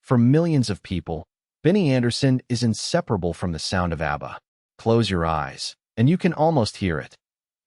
For millions of people, Benny Andersson is inseparable from the sound of ABBA. Close your eyes, and you can almost hear it.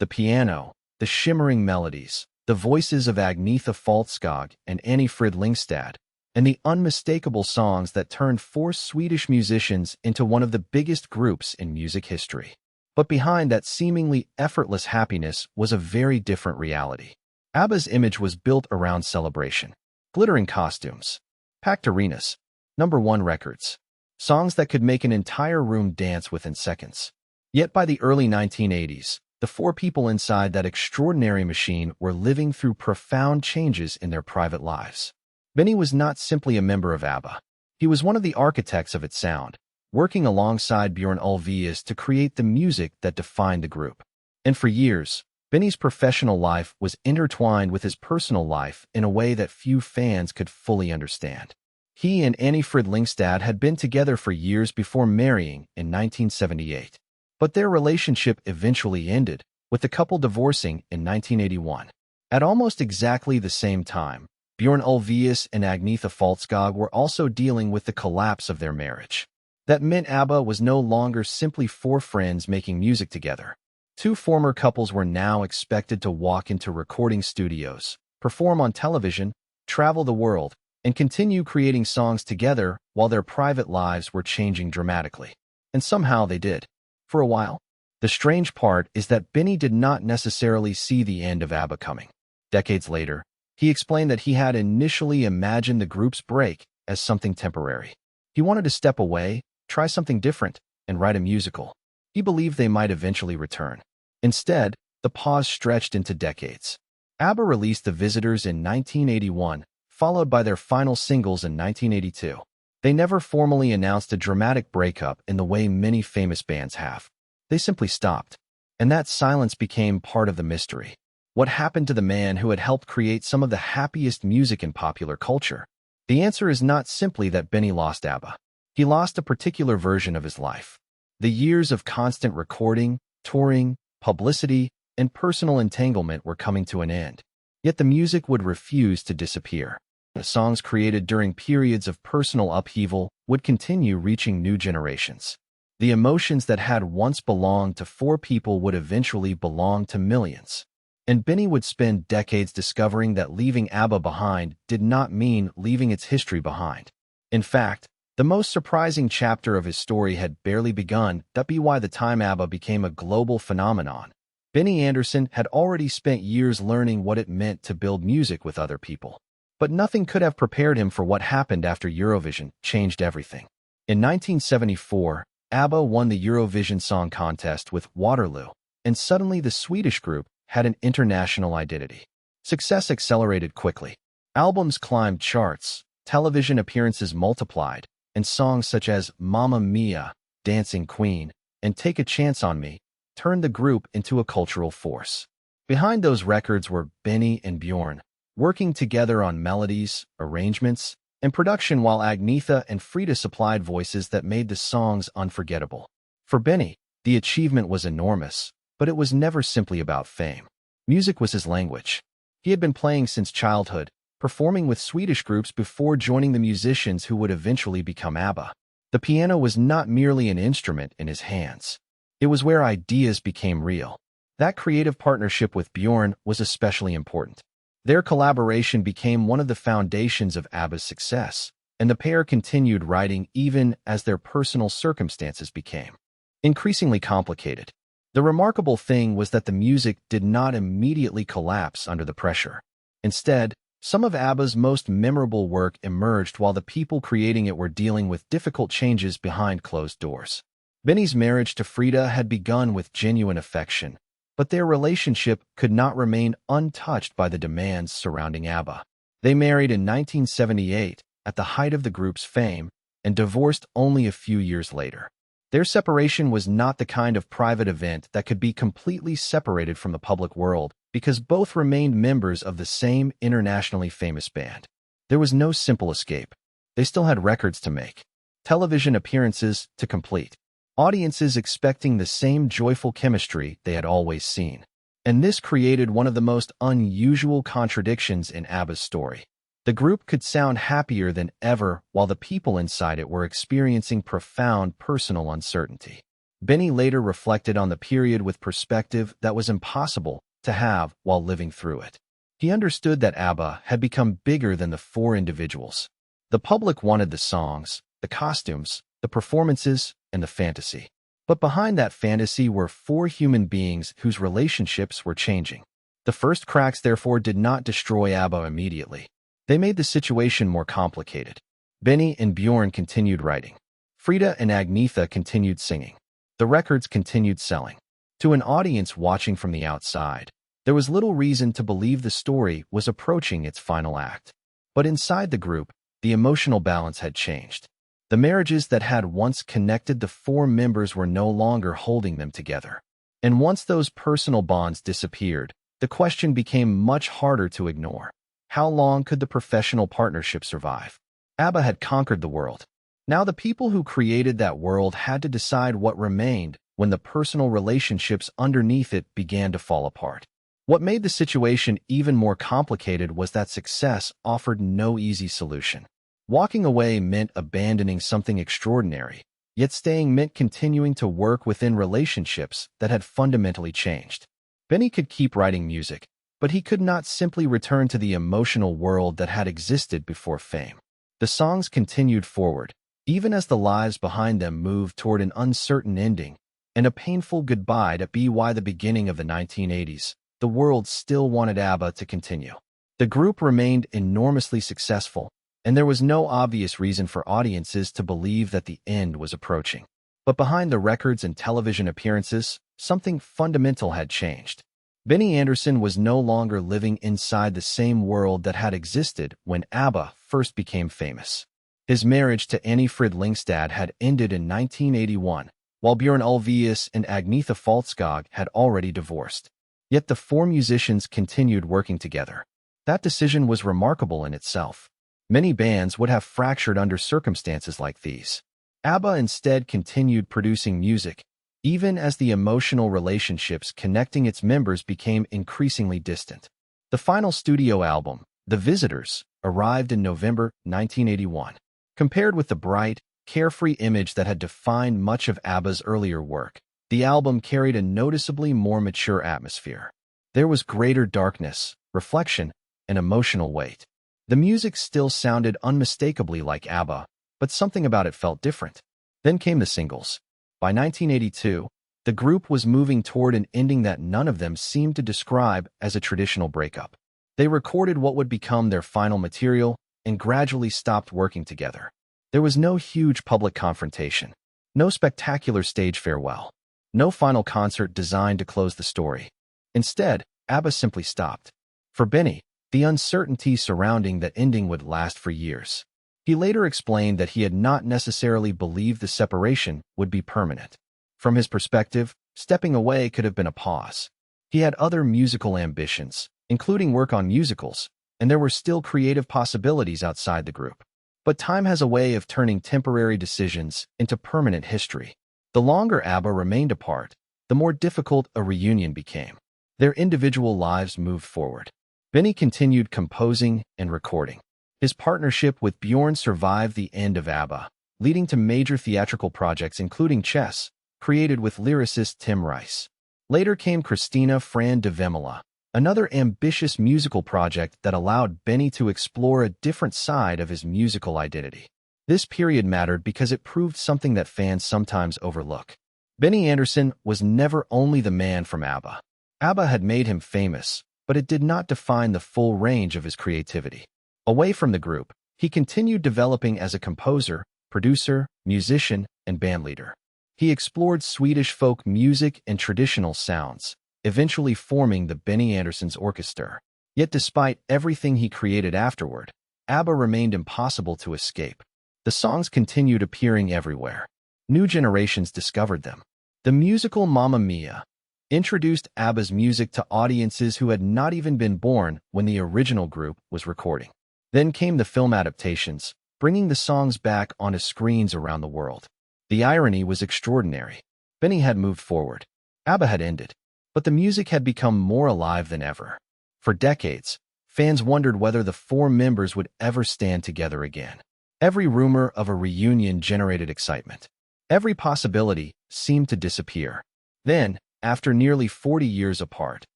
The piano, the shimmering melodies, the voices of Agnetha Faltskog and Annie Frid Lyngstad, and the unmistakable songs that turned four Swedish musicians into one of the biggest groups in music history. But behind that seemingly effortless happiness was a very different reality. ABBA's image was built around celebration, glittering costumes, packed arenas, #1 records, songs that could make an entire room dance within seconds. Yet by the early 1980s, the four people inside that extraordinary machine were living through profound changes in their private lives. Benny was not simply a member of ABBA. He was one of the architects of its sound, working alongside Björn Ulvaeus to create the music that defined the group. And for years, Benny's professional life was intertwined with his personal life in a way that few fans could fully understand. He and Annie Frid Lyngstad had been together for years before marrying in 1978. But their relationship eventually ended, with the couple divorcing in 1981. At almost exactly the same time, Björn Ulvaeus and Agnetha Faltskog were also dealing with the collapse of their marriage. That meant ABBA was no longer simply four friends making music together. Two former couples were now expected to walk into recording studios, perform on television, travel the world, and continue creating songs together while their private lives were changing dramatically. And somehow they did. For a while. The strange part is that Benny did not necessarily see the end of ABBA coming. Decades later, he explained that he had initially imagined the group's break as something temporary. He wanted to step away, try something different, and write a musical. He believed they might eventually return. Instead, the pause stretched into decades. ABBA released The Visitors in 1981, followed by their final singles in 1982. They never formally announced a dramatic breakup in the way many famous bands have. They simply stopped. And that silence became part of the mystery. What happened to the man who had helped create some of the happiest music in popular culture? The answer is not simply that Benny lost ABBA. He lost a particular version of his life. The years of constant recording, touring, publicity, and personal entanglement were coming to an end. Yet the music would refuse to disappear. The songs created during periods of personal upheaval would continue reaching new generations. The emotions that had once belonged to four people would eventually belong to millions. And Benny would spend decades discovering that leaving ABBA behind did not mean leaving its history behind. In fact, the most surprising chapter of his story had barely begun. By the time ABBA became a global phenomenon, Benny Andersson had already spent years learning what it meant to build music with other people. But nothing could have prepared him for what happened after Eurovision changed everything. In 1974, ABBA won the Eurovision Song Contest with Waterloo, and suddenly the Swedish group had an international identity. Success accelerated quickly. Albums climbed charts, television appearances multiplied, and songs such as Mamma Mia, Dancing Queen, and Take a Chance on Me turned the group into a cultural force. Behind those records were Benny and Björn, working together on melodies, arrangements, and production while Agnetha and Frida supplied voices that made the songs unforgettable. For Benny, the achievement was enormous, but it was never simply about fame. Music was his language. He had been playing since childhood, performing with Swedish groups before joining the musicians who would eventually become ABBA. The piano was not merely an instrument in his hands. It was where ideas became real. That creative partnership with Björn was especially important. Their collaboration became one of the foundations of ABBA's success, and the pair continued writing even as their personal circumstances became increasingly complicated. The remarkable thing was that the music did not immediately collapse under the pressure. Instead, some of ABBA's most memorable work emerged while the people creating it were dealing with difficult changes behind closed doors. Benny's marriage to Frida had begun with genuine affection, but their relationship could not remain untouched by the demands surrounding ABBA. They married in 1978, at the height of the group's fame, and divorced only a few years later. Their separation was not the kind of private event that could be completely separated from the public world, because both remained members of the same internationally famous band. There was no simple escape. They still had records to make, television appearances to complete, audiences expecting the same joyful chemistry they had always seen. And this created one of the most unusual contradictions in ABBA's story. The group could sound happier than ever while the people inside it were experiencing profound personal uncertainty. Benny later reflected on the period with perspective that was impossible to have while living through it. He understood that ABBA had become bigger than the four individuals. The public wanted the songs, the costumes, the performances, and the fantasy. But behind that fantasy were four human beings whose relationships were changing. The first cracks, therefore, did not destroy ABBA immediately. They made the situation more complicated. Benny and Bjorn continued writing. Frida and Agnetha continued singing. The records continued selling. To an audience watching from the outside, there was little reason to believe the story was approaching its final act. But inside the group, the emotional balance had changed. The marriages that had once connected the four members were no longer holding them together. And once those personal bonds disappeared, the question became much harder to ignore. How long could the professional partnership survive? ABBA had conquered the world. Now the people who created that world had to decide what remained when the personal relationships underneath it began to fall apart. What made the situation even more complicated was that success offered no easy solution. Walking away meant abandoning something extraordinary, yet staying meant continuing to work within relationships that had fundamentally changed. Benny could keep writing music, but he could not simply return to the emotional world that had existed before fame. The songs continued forward, even as the lives behind them moved toward an uncertain ending and a painful goodbye to be why the beginning of the 1980s, the world still wanted ABBA to continue. The group remained enormously successful, and there was no obvious reason for audiences to believe that the end was approaching. But behind the records and television appearances, something fundamental had changed. Benny Andersson was no longer living inside the same world that had existed when ABBA first became famous. His marriage to Annie Frid Lyngstad had ended in 1981, while Björn Ulvaeus and Agnetha Faltskog had already divorced. Yet the four musicians continued working together. That decision was remarkable in itself. Many bands would have fractured under circumstances like these. ABBA instead continued producing music, even as the emotional relationships connecting its members became increasingly distant. The final studio album, The Visitors, arrived in November 1981. Compared with the bright, carefree image that had defined much of ABBA's earlier work, the album carried a noticeably more mature atmosphere. There was greater darkness, reflection, and emotional weight. The music still sounded unmistakably like ABBA, but something about it felt different. Then came the singles. By 1982, the group was moving toward an ending that none of them seemed to describe as a traditional breakup. They recorded what would become their final material and gradually stopped working together. There was no huge public confrontation, no spectacular stage farewell, no final concert designed to close the story. Instead, ABBA simply stopped. For Benny, the uncertainty surrounding that ending would last for years. He later explained that he had not necessarily believed the separation would be permanent. From his perspective, stepping away could have been a pause. He had other musical ambitions, including work on musicals, and there were still creative possibilities outside the group. But time has a way of turning temporary decisions into permanent history. The longer ABBA remained apart, the more difficult a reunion became. Their individual lives moved forward. Benny continued composing and recording. His partnership with Bjorn survived the end of ABBA, leading to major theatrical projects including Chess, created with lyricist Tim Rice. Later came Christina Fran de Vemela, another ambitious musical project that allowed Benny to explore a different side of his musical identity. This period mattered because it proved something that fans sometimes overlook. Benny Andersson was never only the man from ABBA. ABBA had made him famous, but it did not define the full range of his creativity. Away from the group, he continued developing as a composer, producer, musician, and bandleader. He explored Swedish folk music and traditional sounds, eventually forming the Benny Andersson's Orchestra. Yet despite everything he created afterward, ABBA remained impossible to escape. The songs continued appearing everywhere. New generations discovered them. The musical Mamma Mia introduced ABBA's music to audiences who had not even been born when the original group was recording. Then came the film adaptations, bringing the songs back onto screens around the world. The irony was extraordinary. Benny had moved forward. ABBA had ended. But the music had become more alive than ever. For decades, Fans wondered whether the four members would ever stand together again. Every rumor of a reunion generated excitement. Every possibility seemed to disappear. Then, after nearly 40 years apart,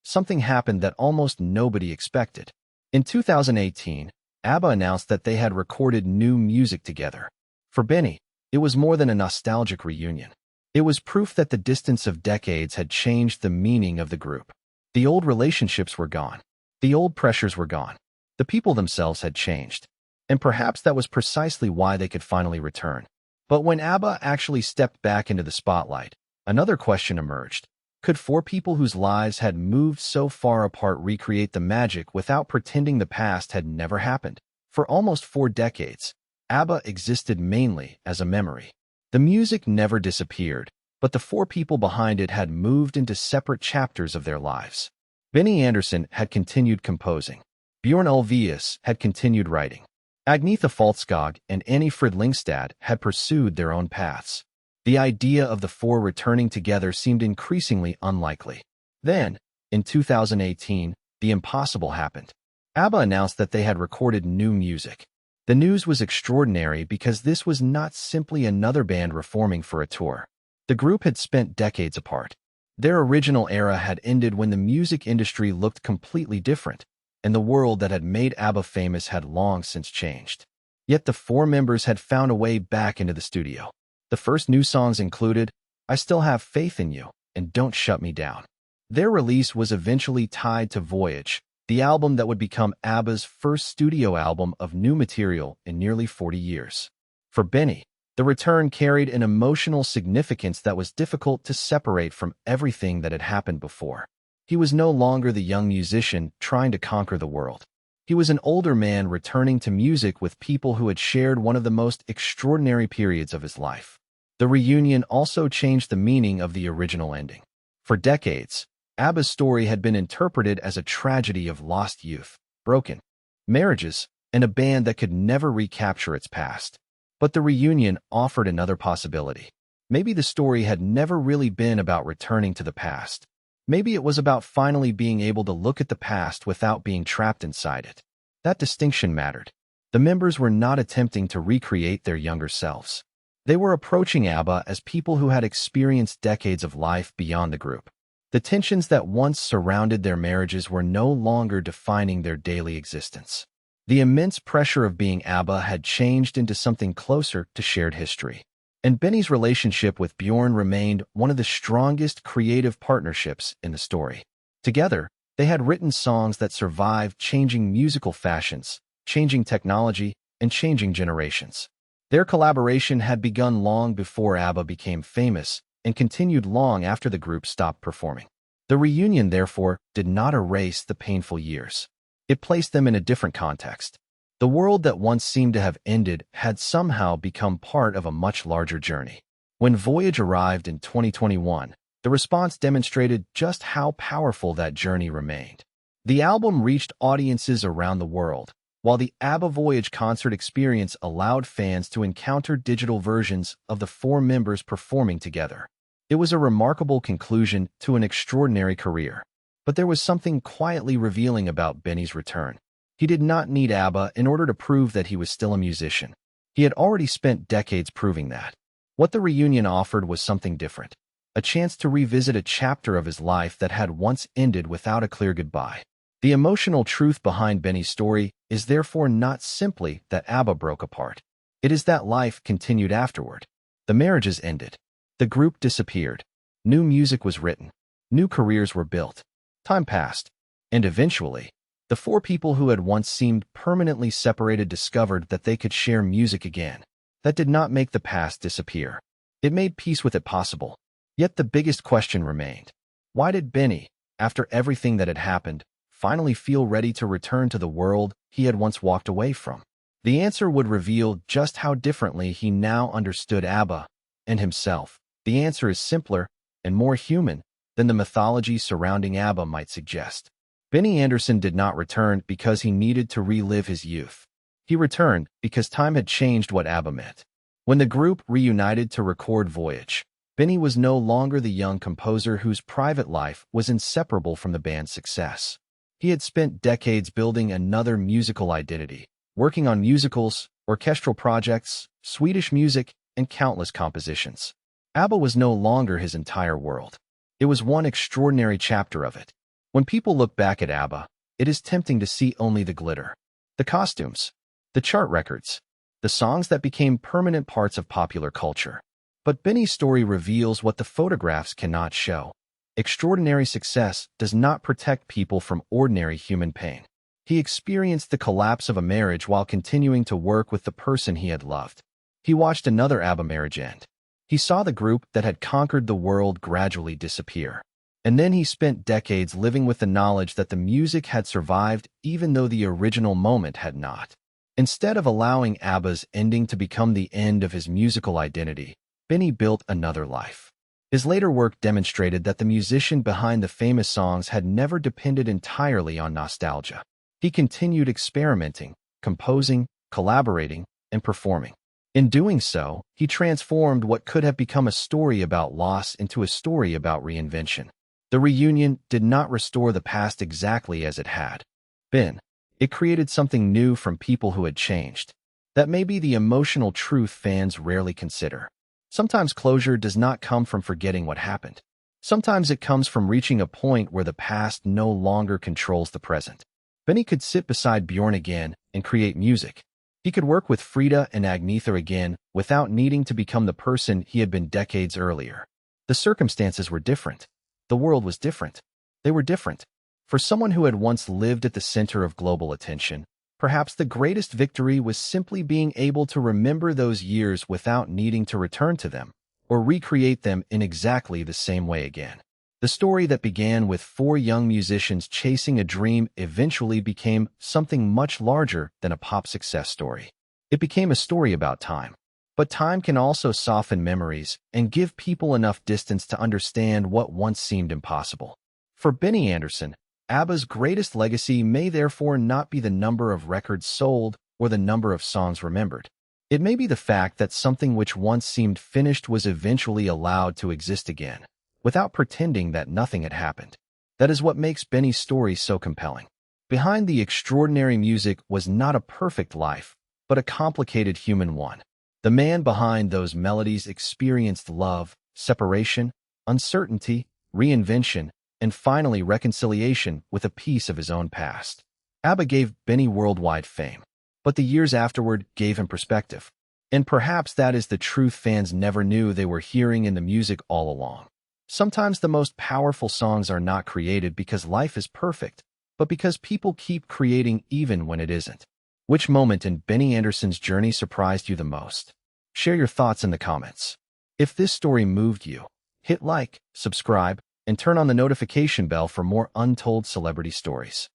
something happened that almost nobody expected. In 2018, ABBA announced that they had recorded new music together. For Benny, it was more than a nostalgic reunion. It was proof that the distance of decades had changed the meaning of the group. The old relationships were gone. The old pressures were gone. The people themselves had changed. And perhaps that was precisely why they could finally return. But when ABBA actually stepped back into the spotlight, another question emerged. Could four people whose lives had moved so far apart recreate the magic without pretending the past had never happened? For almost 4 decades, ABBA existed mainly as a memory. The music never disappeared, but the four people behind it had moved into separate chapters of their lives. Benny Andersson had continued composing. Bjorn Ulvaeus had continued writing. Agnetha Faltskog and Annie Frid-Lyngstad had pursued their own paths. The idea of the four returning together seemed increasingly unlikely. Then, in 2018, the impossible happened. ABBA announced that they had recorded new music. The news was extraordinary because this was not simply another band reforming for a tour. The group had spent decades apart. Their original era had ended when the music industry looked completely different, and the world that had made ABBA famous had long since changed. Yet the four members had found a way back into the studio. The first new songs included I Still Have Faith in You and Don't Shut Me Down. Their release was eventually tied to Voyage, the album that would become ABBA's first studio album of new material in nearly 40 years. For Benny, the return carried an emotional significance that was difficult to separate from everything that had happened before. He was no longer the young musician trying to conquer the world. He was an older man returning to music with people who had shared one of the most extraordinary periods of his life. The reunion also changed the meaning of the original ending. For decades, ABBA's story had been interpreted as a tragedy of lost youth, broken marriages, and a band that could never recapture its past. But the reunion offered another possibility. Maybe the story had never really been about returning to the past. Maybe it was about finally being able to look at the past without being trapped inside it. That distinction mattered. The members were not attempting to recreate their younger selves. They were approaching ABBA as people who had experienced decades of life beyond the group. The tensions that once surrounded their marriages were no longer defining their daily existence. The immense pressure of being ABBA had changed into something closer to shared history. And Benny's relationship with Bjorn remained one of the strongest creative partnerships in the story. Together, they had written songs that survived changing musical fashions, changing technology, and changing generations. Their collaboration had begun long before ABBA became famous and continued long after the group stopped performing. The reunion, therefore, did not erase the painful years. It placed them in a different context. The world that once seemed to have ended had somehow become part of a much larger journey. When Voyage arrived in 2021, the response demonstrated just how powerful that journey remained. The album reached audiences around the world, while the ABBA Voyage concert experience allowed fans to encounter digital versions of the four members performing together. It was a remarkable conclusion to an extraordinary career. But there was something quietly revealing about Benny's return. He did not need ABBA in order to prove that he was still a musician. He had already spent decades proving that. What the reunion offered was something different, a chance to revisit a chapter of his life that had once ended without a clear goodbye. The emotional truth behind Benny's story is therefore not simply that ABBA broke apart. It is that life continued afterward. The marriages ended. The group disappeared. New music was written. New careers were built. Time passed. And eventually, the four people who had once seemed permanently separated discovered that they could share music again. That did not make the past disappear. It made peace with it possible. Yet the biggest question remained. Why did Benny, after everything that had happened, finally feel ready to return to the world he had once walked away from? The answer would reveal just how differently he now understood ABBA and himself. The answer is simpler and more human than the mythology surrounding ABBA might suggest. Benny Andersson did not return because he needed to relive his youth. He returned because time had changed what ABBA meant. When the group reunited to record Voyage, Benny was no longer the young composer whose private life was inseparable from the band's success. He had spent decades building another musical identity, working on musicals, orchestral projects, Swedish music, and countless compositions. ABBA was no longer his entire world. It was one extraordinary chapter of it. When people look back at ABBA, it is tempting to see only the glitter, the costumes, the chart records, the songs that became permanent parts of popular culture. But Benny's story reveals what the photographs cannot show. Extraordinary success does not protect people from ordinary human pain. He experienced the collapse of a marriage while continuing to work with the person he had loved. He watched another ABBA marriage end. He saw the group that had conquered the world gradually disappear. And then he spent decades living with the knowledge that the music had survived even though the original moment had not. Instead of allowing ABBA's ending to become the end of his musical identity, Benny built another life. His later work demonstrated that the musician behind the famous songs had never depended entirely on nostalgia. He continued experimenting, composing, collaborating, and performing. In doing so, he transformed what could have become a story about loss into a story about reinvention. The reunion did not restore the past exactly as it had been. It created something new from people who had changed. That may be the emotional truth fans rarely consider. Sometimes closure does not come from forgetting what happened. Sometimes it comes from reaching a point where the past no longer controls the present. Benny could sit beside Bjorn again and create music. He could work with Frida and Agnetha again without needing to become the person he had been decades earlier. The circumstances were different. The world was different. They were different. For someone who had once lived at the center of global attention, perhaps the greatest victory was simply being able to remember those years without needing to return to them or recreate them in exactly the same way again. The story that began with four young musicians chasing a dream eventually became something much larger than a pop success story. It became a story about time. But time can also soften memories and give people enough distance to understand what once seemed impossible. For Benny Andersson, ABBA's greatest legacy may therefore not be the number of records sold or the number of songs remembered. It may be the fact that something which once seemed finished was eventually allowed to exist again, without pretending that nothing had happened. That is what makes Benny's story so compelling. Behind the extraordinary music was not a perfect life, but a complicated human one. The man behind those melodies experienced love, separation, uncertainty, reinvention, and finally reconciliation with a piece of his own past. ABBA gave Benny worldwide fame, but the years afterward gave him perspective. And perhaps that is the truth fans never knew they were hearing in the music all along. Sometimes the most powerful songs are not created because life is perfect, but because people keep creating even when it isn't. Which moment in Benny Andersson's journey surprised you the most? Share your thoughts in the comments. If this story moved you, hit like, subscribe, and turn on the notification bell for more untold celebrity stories.